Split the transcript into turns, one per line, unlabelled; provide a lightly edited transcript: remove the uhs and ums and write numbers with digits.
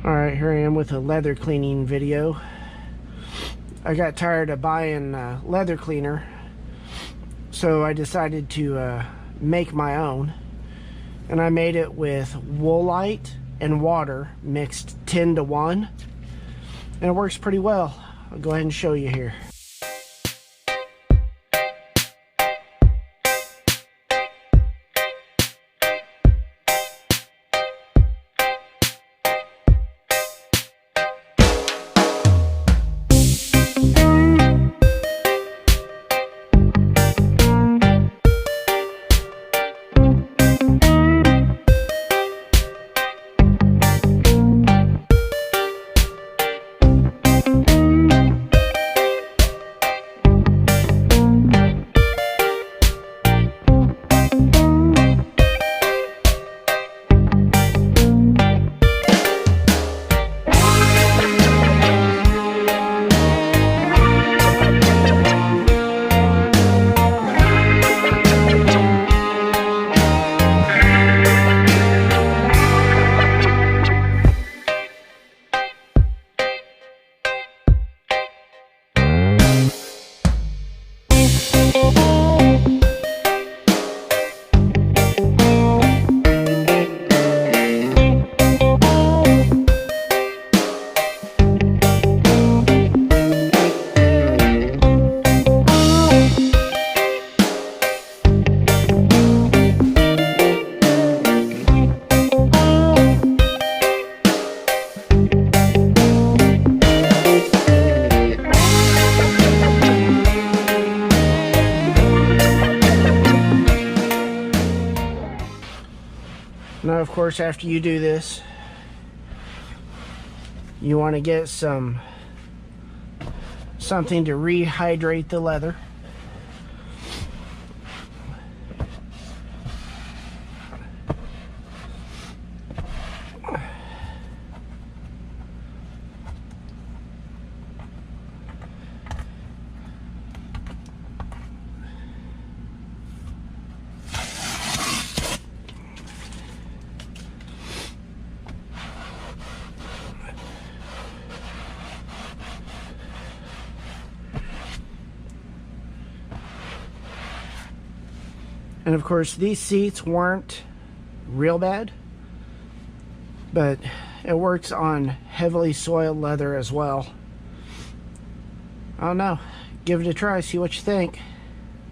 Alright, here I am with a leather cleaning video. I got tired of buying leather cleaner, so I decided to make my own. And I made it with Woolite and water mixed 10 to 1. And it works pretty well. I'll go ahead and show you here. Now, of course, after you do this, you want to get something to rehydrate the leather. And of course, these seats weren't real bad, but it works on heavily soiled leather as well. I don't know. Give it a try, see what you think.